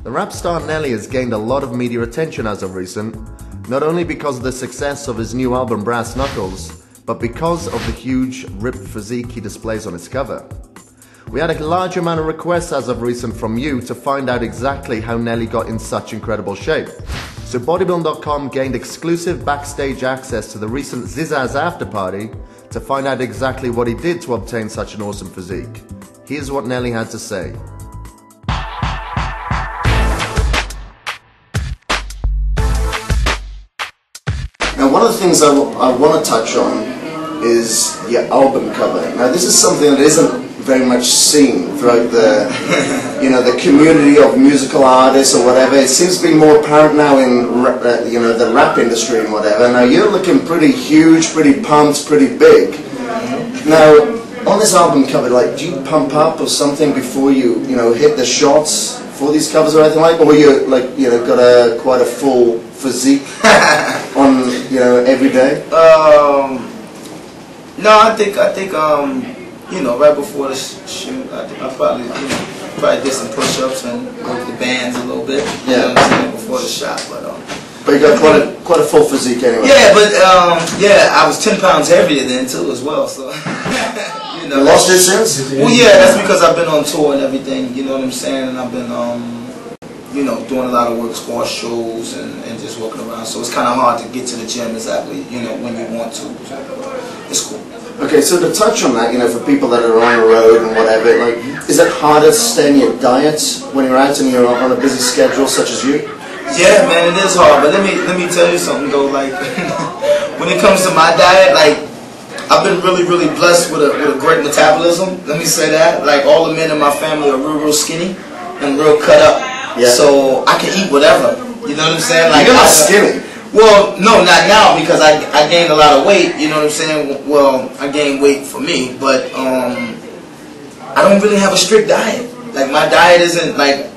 The rap star Nelly has gained a lot of media attention as of recent, not only because of the success of his new album Brass Knuckles, but because of the huge, ripped physique he displays on its cover. We had a large amount of requests as of recent from you to find out exactly how Nelly got in such incredible shape. So bodybuilding.com gained exclusive backstage access to the recent Zizzazz after party to find out exactly what he did to obtain such an awesome physique. Here's what Nelly had to say. Now, one of the things I want to touch on is your album cover. Now, this is something that isn't very much seen throughout the, the community of musical artists or whatever. It seems to be more apparent now in, the rap industry and whatever. Now, you're looking pretty huge, pretty pumped, pretty big. Now, on this album cover, like, do you pump up or something before you, hit the shots for these covers or anything like that? Or you, got quite a full physique on, every day? No, I think right before the shoot, I probably did some push-ups and worked the bands a little bit. You know what I'm saying, before the shot, but you got quite a full physique anyway. Yeah, but I was 10 pounds heavier then too as well. So you lost it since? Well, yeah, that's because I've been on tour and everything. You know what I'm saying, and I've been doing a lot of work, squash shows and just walking around. So it's kind of hard to get to the gym exactly, when you want to. It's cool. Okay, so to touch on that, for people that are on the road and whatever, is it harder to stay in your diet when you're out and you're on a busy schedule such as you? Yeah, man, it is hard. But let me tell you something though. Like when it comes to my diet, I've been really, really blessed with a great metabolism. Let me say that. Like all the men in my family are real skinny and real cut up. Yeah. So I can eat whatever. You know what I'm saying? Like you're not skinny. Well, no, not now because I gained a lot of weight. You know what I'm saying? Well, I gained weight for me, but I don't really have a strict diet. Like my diet isn't like.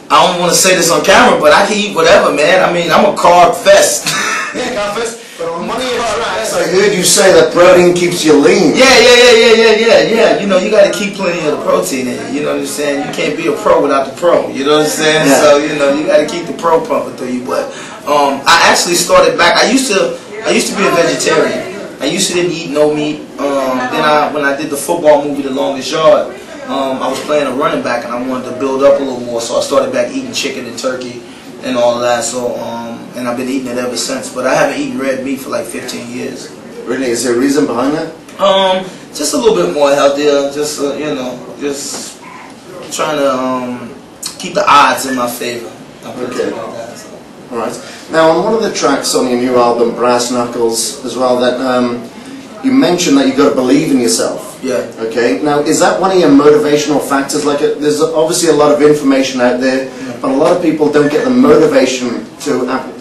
I don't want to say this on camera, but I can eat whatever, man. I mean, I'm a carb fest. Yeah, carb fest. But on one of your tracks, I heard you say that protein keeps you lean. Yeah. You got to keep plenty of the protein in it. You know what I'm saying? You can't be a pro without the pro. You know what I'm saying? Yeah. So you got to keep the pro pumping through you. But I actually started back. I used to be a vegetarian. I used to didn't eat no meat. Then when I did the football movie, The Longest Yard, I was playing a running back and I wanted to build up a little more. So I started back eating chicken and turkey and all of that. So and I've been eating it ever since. But I haven't eaten red meat for like 15 years. Really? Is there a reason behind that? Just a little bit more healthier. Just just trying to keep the odds in my favor. Okay. All right. Now, on one of the tracks on your new album, Brass Knuckles, as well, that you mentioned that you got to believe in yourself. Yeah. Okay. Now, is that one of your motivational factors? Like, there's obviously a lot of information out there, but a lot of people don't get the motivation to,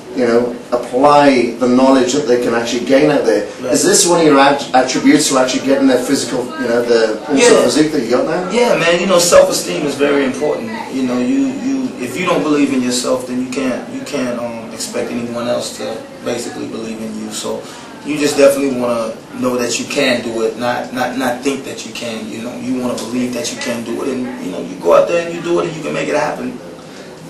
apply the knowledge that they can actually gain out there. Right. Is this one of your attributes to actually getting the physical, the physique that you got now? Yeah, man. Self-esteem is very important. If you don't believe in yourself, then you can't expect anyone else to basically believe in you. So you just definitely want to know that you can do it, not think that you can. You want to believe that you can do it, and you go out there and you do it, and you can make it happen.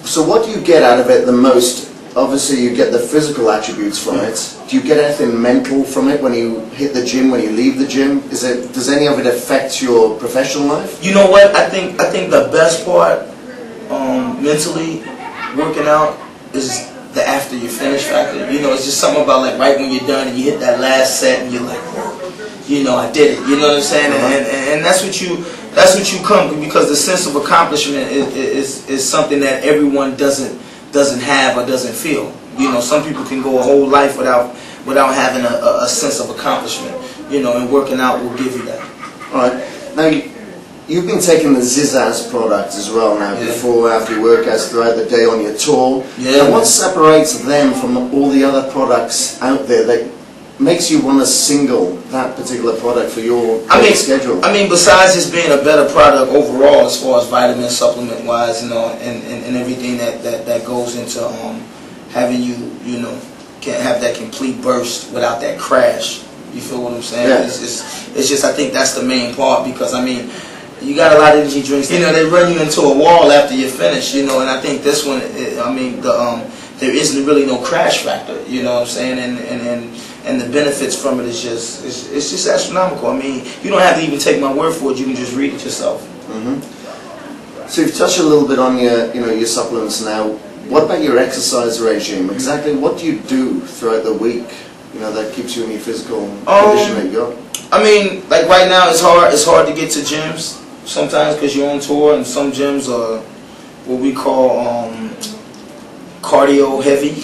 So what do you get out of it the most? Obviously, you get the physical attributes from it. Do you get anything mental from it when you hit the gym, when you leave the gym? Does any of it affect your professional life? You know what? I think the best part, mentally, working out is the after you finish factor. It's just something about like right when you're done and you hit that last set and you're like, whoa, I did it. You know what I'm saying? And that's what you come, because the sense of accomplishment is something that everyone doesn't have or doesn't feel. Some people can go a whole life without having a sense of accomplishment. And working out will give you that. All right. Now you've been taking the Zizzazz product as well now, before, after your workouts, throughout the day on your tour. Yeah. And what separates them from all the other products out there that makes you want to single that particular product for your schedule? I mean, besides just being a better product overall, as far as vitamin supplement wise, and everything that goes into having you, can't have that complete burst without that crash. You feel what I'm saying? Yeah. It's just I think that's the main part, because I mean, You got a lot of energy drinks. You know, they run you into a wall after you finish. You know, and I think this one, I mean, there isn't really no crash factor. You know what I'm saying? And the benefits from it is just it's just astronomical. I mean, you don't have to even take my word for it. You can just read it yourself. So you've touched a little bit on your supplements now. What about your exercise regime? Exactly what do you do throughout the week? You know, that keeps you in your physical condition that you got. I mean, like right now, it's hard to get to gyms sometimes because you're on tour, and some gyms are what we call cardio heavy.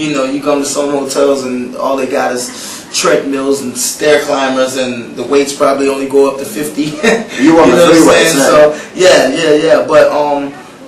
You know, you come to some hotels and all they got is treadmills and stair climbers, and the weights probably only go up to 50. You on the free weights, so yeah. But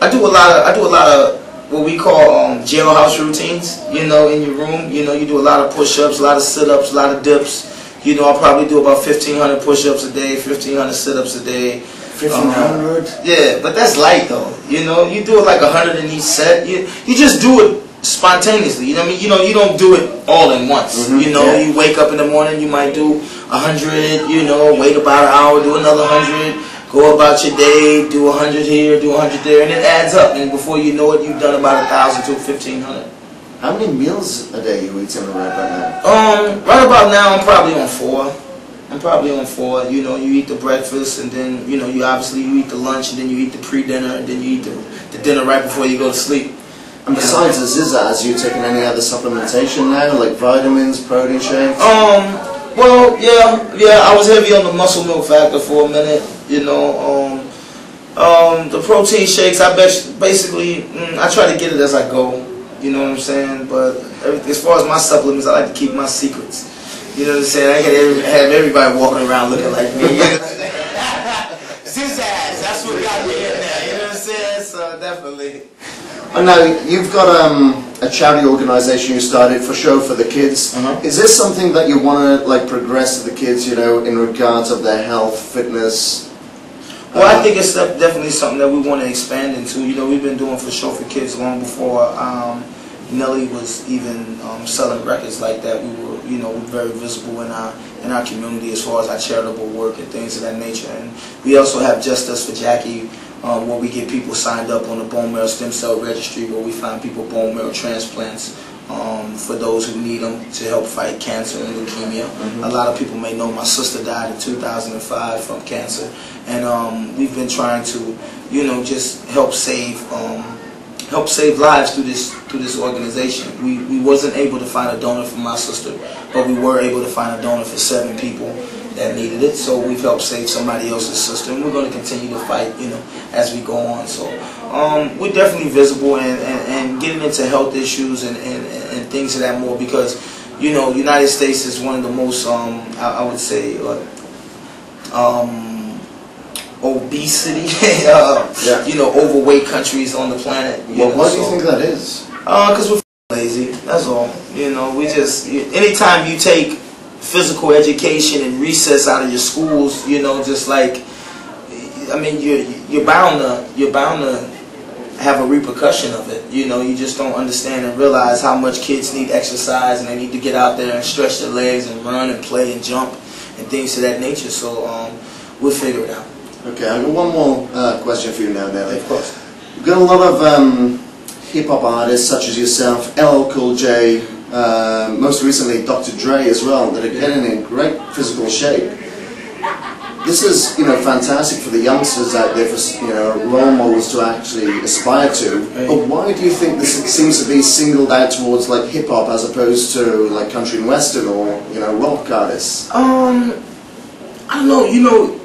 I do a lot of what we call jailhouse routines. You know, in your room. You know, you do a lot of push-ups, a lot of sit-ups, a lot of dips. You know, I probably do about 1,500 push-ups a day, 1,500 sit-ups a day. 1,500? Yeah, but that's light though. You know, you do it like 100 in each set. You just do it spontaneously. You know what I mean? You know, you don't do it all in once. You know, you wake up in the morning, you might do 100. You know, wait about an hour, do another 100. Go about your day, do 100 here, do 100 there, and it adds up. And before you know it, you've done about 1,000 to 1,500. How many meals a day are you eating right now? Right about now, I'm probably on 4. You know, you eat the breakfast, and then you know, you eat the lunch, and then you eat the pre-dinner, and then you eat the dinner right before you go to sleep. And besides the Zizzazz, are you taking any other supplementation now, like vitamins, protein shakes? Well, yeah. I was heavy on the muscle milk factor for a minute. You know, the protein shakes, I basically I try to get it as I go. You know what I'm saying? But as far as my supplements, I like to keep my secrets. You know what I'm saying? I can have everybody walking around looking like me. You know? Zizzazz, that's what got me in there. You know what I'm saying? So definitely. And now you've got a charity organisation you started for the kids. Is this something that you want to like progress to the kids? You know, in regards of their health, fitness. Well, I think it's definitely something that we want to expand into. You know, we've been doing for kids long before Nelly was even selling records like that. We were, you know, very visible in our community as far as our charitable work and things of that nature. And we also have Just Us for Jackie, where we get people signed up on the bone marrow stem cell registry, where we find people bone marrow transplants for those who need them to help fight cancer and leukemia. A lot of people may know my sister died in 2005 from cancer, and we've been trying to, you know, just help save lives through this organization. We wasn't able to find a donor for my sister, but we were able to find a donor for 7 people that needed it. So we've helped save somebody else's sister, and we're going to continue to fight, you know, as we go on. So we're definitely visible and getting into health issues and things of that more, because, you know, the United States is one of the most I would say obesity, you know, overweight countries on the planet. Well, why do you think that is? Because we're lazy. That's all. You know, we just anytime you take physical education and recess out of your schools, you know, just like, I mean, you're bound to have a repercussion of it. You know, you just don't understand and realize how much kids need exercise, and they need to get out there and stretch their legs and run and play and jump and things of that nature. So we'll figure it out. Okay, I've got one more question for you now, Nelly. Of course. We've got a lot of hip-hop artists such as yourself, LL Cool J, most recently Dr. Dre as well, that are getting in great physical shape. This is, you know, fantastic for the youngsters out there, for, you know, role models to actually aspire to. Right. But why do you think this seems to be singled out towards like hip-hop as opposed to like country and western or, you know, rock artists? I don't know, you know,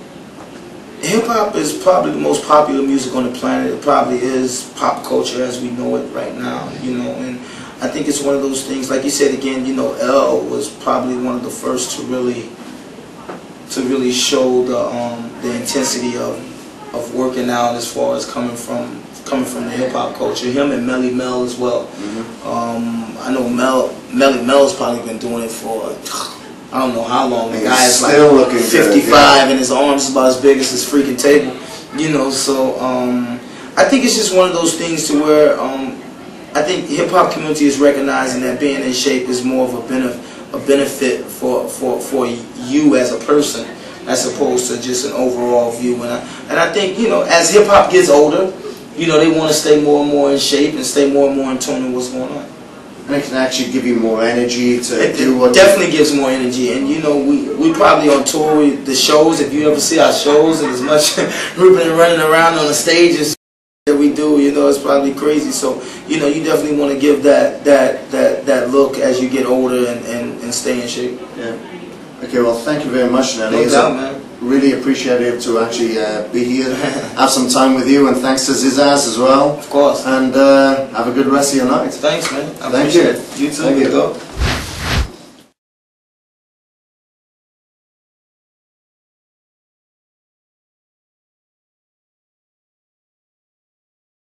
hip-hop is probably the most popular music on the planet. It probably is pop culture as we know it right now, you know, and I think it's one of those things, like you said again, you know, L was probably one of the first to really show the intensity of working out as far as coming from the hip-hop culture. Him and Melly Mel as well. I know Melly Mel's probably been doing it for I don't know how long. The guy is like 55 and his arms is about as big as his freaking table. You know, so I think it's just one of those things to where I think the hip-hop community is recognizing that being in shape is more of a benefit for you as a person, as opposed to just an overall view. And I think, you know, as hip hop gets older, you know, they want to stay more and more in shape and stay more and more in tune with what's going on. And it can actually give you more energy to do what. It definitely gives more energy, and you know, we probably on tour. The shows, if you ever see our shows, and as much ripping and running around on the stages that we do, you know, it's probably crazy. So, you know, you definitely want to give that look as you get older and stay in shape. Yeah. Okay, well, thank you very much, Nelly. No doubt, man. Really appreciative to actually be here, have some time with you, and thanks to Zizzazz as well. Of course. And have a good rest of your night. Thanks, man. Thank you. You too. Thank you. Go.